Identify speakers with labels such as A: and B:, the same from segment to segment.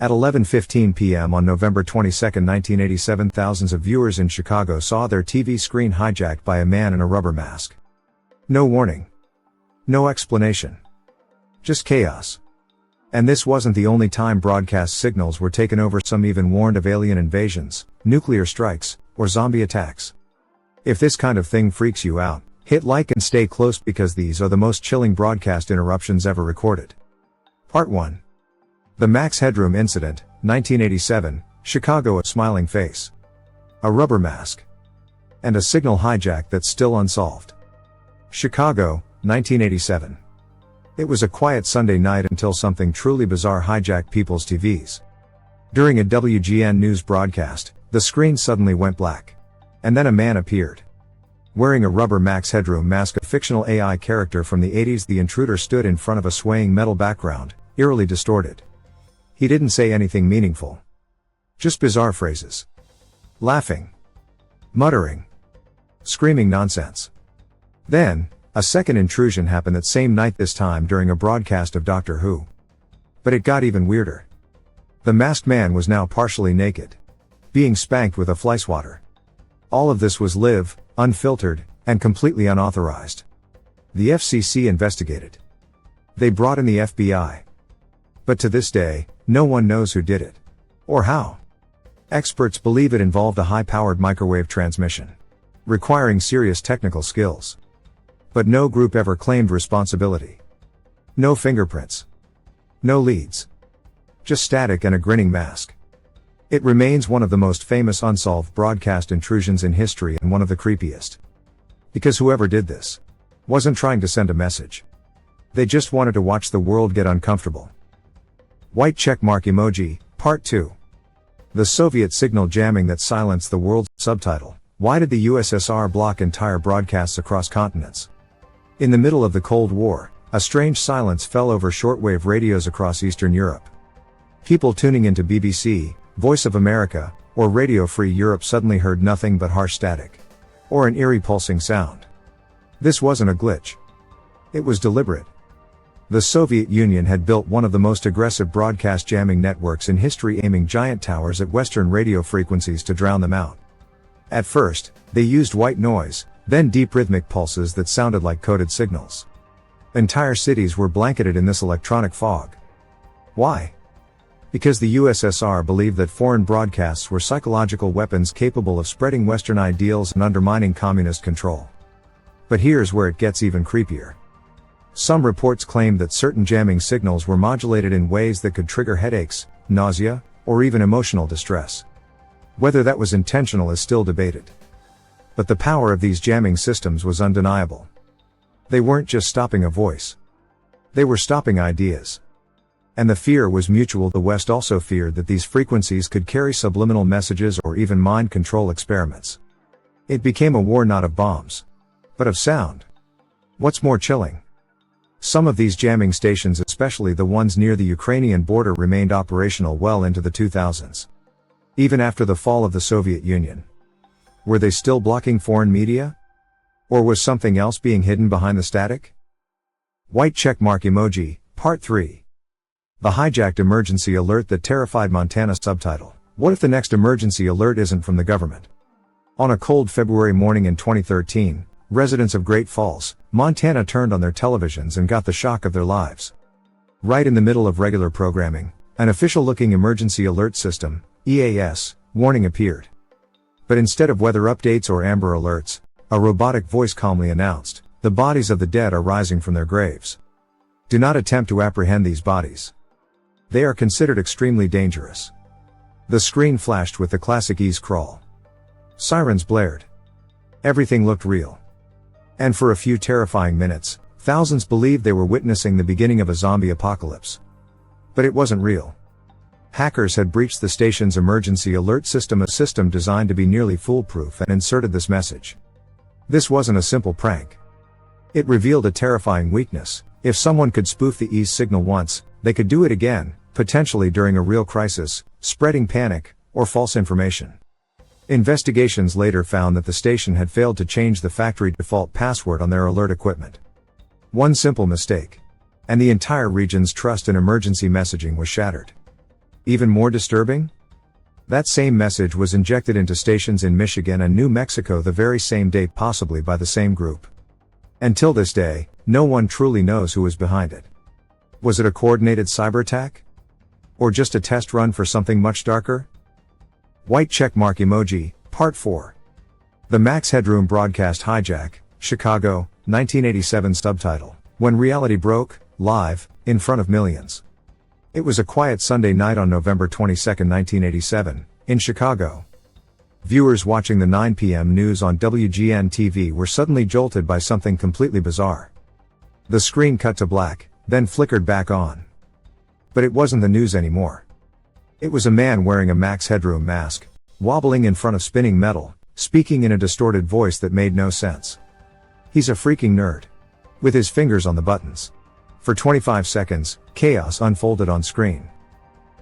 A: At 11:15 p.m. on November 22, 1987, thousands of viewers in Chicago saw their TV screen hijacked by a man in a rubber mask. No warning. No explanation. Just chaos. And this wasn't the only time broadcast signals were taken over. Some even warned of alien invasions, nuclear strikes, or zombie attacks. If this kind of thing freaks you out, hit like and stay close because these are the most chilling broadcast interruptions ever recorded. Part 1. The Max Headroom Incident, 1987, Chicago. A smiling face. A rubber mask. And a signal hijack that's still unsolved. Chicago, 1987. It was a quiet Sunday night until something truly bizarre hijacked people's TVs. During a WGN news broadcast, the screen suddenly went black. And then a man appeared. Wearing a rubber Max Headroom mask, a fictional AI character from the 80s, the intruder stood in front of a swaying metal background, eerily distorted. He didn't say anything meaningful. Just bizarre phrases. Laughing. Muttering. Screaming nonsense. Then, a second intrusion happened that same night, this time during a broadcast of Doctor Who. But it got even weirder. The masked man was now partially naked. Being spanked with a fly swatter. All of this was live, unfiltered, and completely unauthorized. The FCC investigated. They brought in the FBI. But to this day, no one knows who did it. Or how. Experts believe it involved a high-powered microwave transmission, requiring serious technical skills. But no group ever claimed responsibility. No fingerprints. No leads. Just static and a grinning mask. It remains one of the most famous unsolved broadcast intrusions in history and one of the creepiest. Because whoever did this wasn't trying to send a message. They just wanted to watch the world get uncomfortable. White checkmark emoji, Part 2. The Soviet signal jamming that silenced the world. Subtitle: Why did the USSR block entire broadcasts across continents? In the middle of the Cold War, a strange silence fell over shortwave radios across Eastern Europe. People tuning into BBC, Voice of America, or Radio Free Europe suddenly heard nothing but harsh static. Or an eerie pulsing sound. This wasn't a glitch. It was deliberate. The Soviet Union had built one of the most aggressive broadcast jamming networks in history, aiming giant towers at Western radio frequencies to drown them out. At first, they used white noise, then deep rhythmic pulses that sounded like coded signals. Entire cities were blanketed in this electronic fog. Why? Because the USSR believed that foreign broadcasts were psychological weapons capable of spreading Western ideals and undermining communist control. But here's where it gets even creepier. Some reports claimed that certain jamming signals were modulated in ways that could trigger headaches, nausea, or even emotional distress. Whether that was intentional is still debated. But the power of these jamming systems was undeniable. They weren't just stopping a voice. They were stopping ideas. And the fear was mutual. The West also feared that these frequencies could carry subliminal messages or even mind control experiments. It became a war not of bombs, but of sound. What's more chilling? Some of these jamming stations, especially the ones near the Ukrainian border, remained operational well into the 2000s. Even after the fall of the Soviet Union. Were they still blocking foreign media? Or was something else being hidden behind the static? White checkmark emoji, Part 3. The hijacked emergency alert that terrified Montana. Subtitle: What if the next emergency alert isn't from the government? On a cold February morning in 2013, residents of Great Falls, Montana turned on their televisions and got the shock of their lives. Right in the middle of regular programming, an official-looking emergency alert system, EAS, warning appeared. But instead of weather updates or Amber Alerts, a robotic voice calmly announced, "The bodies of the dead are rising from their graves. Do not attempt to apprehend these bodies. They are considered extremely dangerous." The screen flashed with the classic ease crawl. Sirens blared. Everything looked real. And for a few terrifying minutes, thousands believed they were witnessing the beginning of a zombie apocalypse. But it wasn't real. Hackers had breached the station's emergency alert system, a system designed to be nearly foolproof, and inserted this message. This wasn't a simple prank. It revealed a terrifying weakness. If someone could spoof the EAS signal once, they could do it again, potentially during a real crisis, spreading panic, or false information. Investigations later found that the station had failed to change the factory default password on their alert equipment. One simple mistake, and the entire region's trust in emergency messaging was shattered. Even more disturbing? That same message was injected into stations in Michigan and New Mexico the very same day, possibly by the same group. Until this day, no one truly knows who was behind it. Was it a coordinated cyber attack? Or just a test run for something much darker? White checkmark emoji, Part 4. The Max Headroom broadcast hijack, Chicago, 1987 subtitle. When reality broke, live, in front of millions. It was a quiet Sunday night on November 22, 1987, in Chicago. Viewers watching the 9 p.m. news on WGN-TV were suddenly jolted by something completely bizarre. The screen cut to black, then flickered back on. But it wasn't the news anymore. It was a man wearing a Max Headroom mask, wobbling in front of spinning metal, speaking in a distorted voice that made no sense. He's a freaking nerd. With his fingers on the buttons. For 25 seconds, chaos unfolded on screen.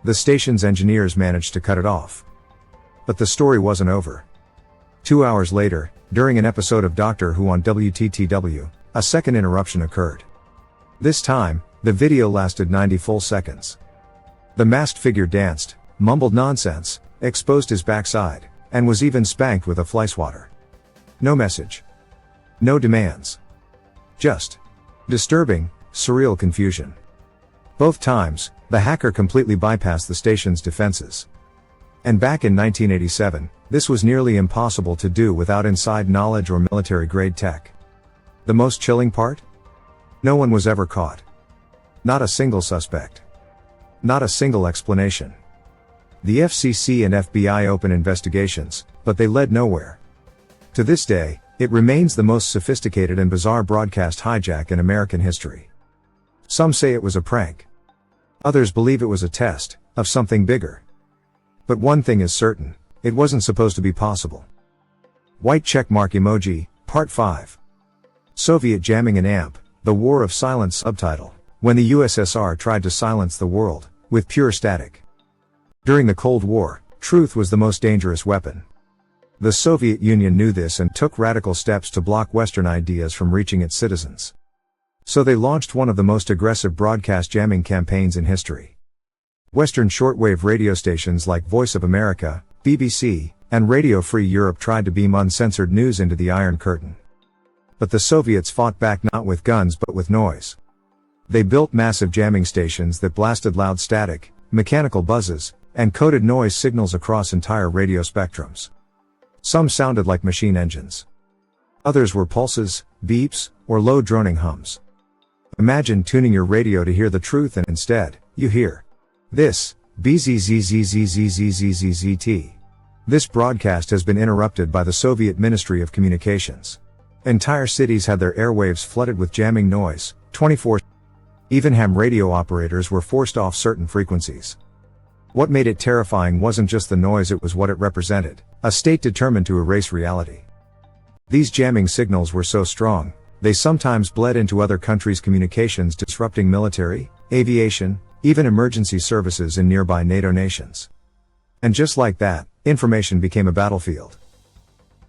A: The station's engineers managed to cut it off. But the story wasn't over. 2 hours later, during an episode of Doctor Who on WTTW, a second interruption occurred. This time, the video lasted 90 full seconds. The masked figure danced, mumbled nonsense, exposed his backside, and was even spanked with a fly swatter. No message. No demands. Just disturbing, surreal confusion. Both times, the hacker completely bypassed the station's defenses. And back in 1987, this was nearly impossible to do without inside knowledge or military-grade tech. The most chilling part? No one was ever caught. Not a single suspect. Not a single explanation. The FCC and FBI opened investigations, but they led nowhere. To this day, it remains the most sophisticated and bizarre broadcast hijack in American history. Some say it was a prank. Others believe it was a test of something bigger. But one thing is certain, it wasn't supposed to be possible. White checkmark emoji, Part 5. Soviet jamming an amp, the War of Silence subtitle, when the USSR tried to silence the world, with pure static. During the Cold War, truth was the most dangerous weapon. The Soviet Union knew this and took radical steps to block Western ideas from reaching its citizens. So they launched one of the most aggressive broadcast jamming campaigns in history. Western shortwave radio stations like Voice of America, BBC, and Radio Free Europe tried to beam uncensored news into the Iron Curtain. But the Soviets fought back not with guns but with noise. They built massive jamming stations that blasted loud static, mechanical buzzes, and coded noise signals across entire radio spectrums. Some sounded like machine engines. Others were pulses, beeps, or low droning hums. Imagine tuning your radio to hear the truth and instead, you hear this, bzzzzzzzzzzzzzt. This broadcast has been interrupted by the Soviet Ministry of Communications. Entire cities had their airwaves flooded with jamming noise, 24/7. Even ham radio operators were forced off certain frequencies. What made it terrifying wasn't just the noise, it was what it represented, a state determined to erase reality. These jamming signals were so strong, they sometimes bled into other countries' communications, disrupting military, aviation, even emergency services in nearby NATO nations. And just like that, information became a battlefield.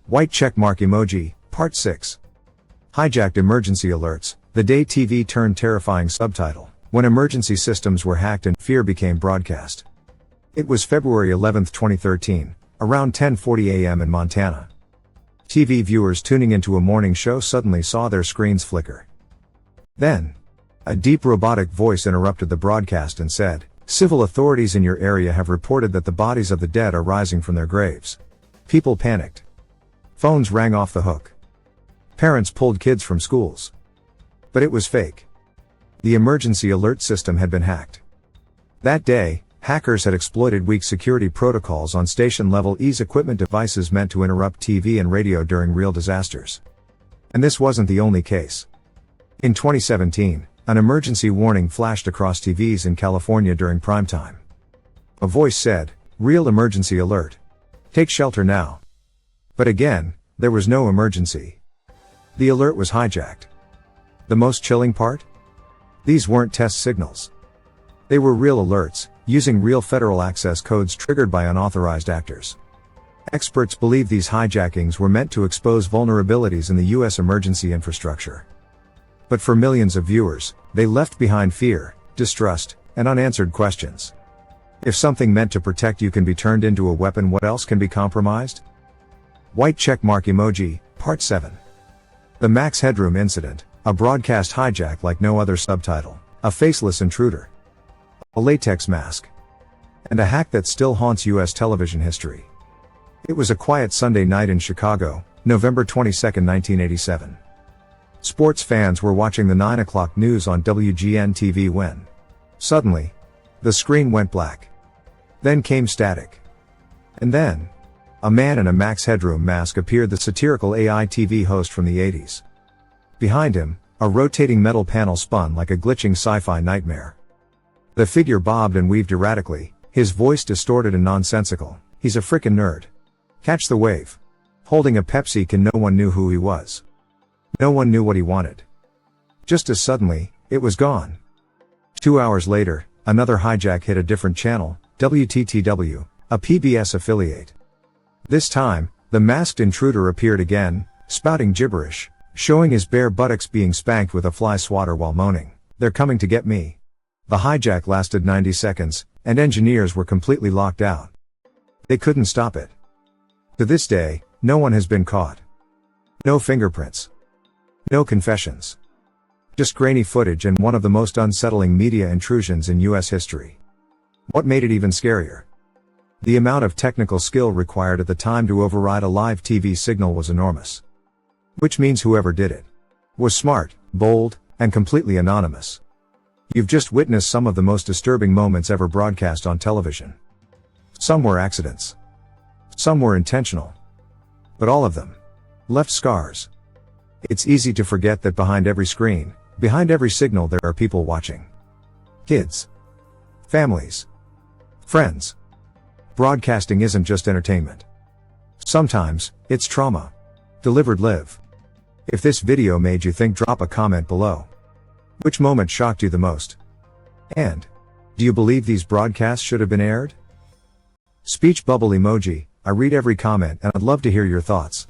A: White checkmark emoji, Part 6. Hijacked emergency alerts, the day TV turned terrifying subtitle, when emergency systems were hacked and fear became broadcast. It was February 11, 2013, around 10:40 a.m. in Montana. TV viewers tuning into a morning show suddenly saw their screens flicker. Then, a deep robotic voice interrupted the broadcast and said, "Civil authorities in your area have reported that the bodies of the dead are rising from their graves." People panicked. Phones rang off the hook. Parents pulled kids from schools. But it was fake. The emergency alert system had been hacked. That day, hackers had exploited weak security protocols on station-level EAS equipment devices meant to interrupt TV and radio during real disasters. And this wasn't the only case. In 2017, an emergency warning flashed across TVs in California during prime time. A voice said, "Real emergency alert. Take shelter now." But again, there was no emergency. The alert was hijacked. The most chilling part? These weren't test signals. They were real alerts, using real federal access codes triggered by unauthorized actors. Experts believe these hijackings were meant to expose vulnerabilities in the U.S. emergency infrastructure. But for millions of viewers, they left behind fear, distrust, and unanswered questions. If something meant to protect you can be turned into a weapon, what else can be compromised? White check mark emoji, Part 7. The Max Headroom incident, a broadcast hijack like no other. Subtitle: a faceless intruder, a latex mask, and a hack that still haunts US television history. It was a quiet Sunday night in Chicago, November 22, 1987. Sports fans were watching the 9 o'clock news on WGN-TV when, suddenly, the screen went black. Then came static. And then, a man in a Max Headroom mask appeared, the satirical AI TV host from the 80s. Behind him, a rotating metal panel spun like a glitching sci-fi nightmare. The figure bobbed and weaved erratically, his voice distorted and nonsensical. He's a frickin' nerd. Catch the wave. Holding a Pepsi can. No one knew who he was. No one knew what he wanted. Just as suddenly, it was gone. 2 hours later, another hijack hit a different channel, WTTW, a PBS affiliate. This time, the masked intruder appeared again, spouting gibberish, showing his bare buttocks being spanked with a fly swatter while moaning, "They're coming to get me." The hijack lasted 90 seconds, and engineers were completely locked out. They couldn't stop it. To this day, no one has been caught. No fingerprints. No confessions. Just grainy footage and one of the most unsettling media intrusions in US history. What made it even scarier? The amount of technical skill required at the time to override a live TV signal was enormous. Which means whoever did it was smart, bold, and completely anonymous. You've just witnessed some of the most disturbing moments ever broadcast on television. Some were accidents. Some were intentional. But all of them left scars. It's easy to forget that behind every screen, behind every signal, there are people watching. Kids. Families. Friends. Broadcasting isn't just entertainment. Sometimes, it's trauma. Delivered live. If this video made you think, drop a comment below. Which moment shocked you the most? And, do you believe these broadcasts should have been aired? Speech bubble emoji, I read every comment and I'd love to hear your thoughts.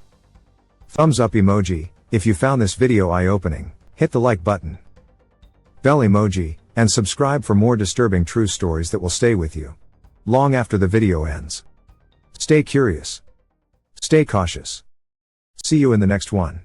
A: Thumbs up emoji, if you found this video eye-opening, hit the like button. Bell emoji, and subscribe for more disturbing true stories that will stay with you long after the video ends. Stay curious. Stay cautious. See you in the next one.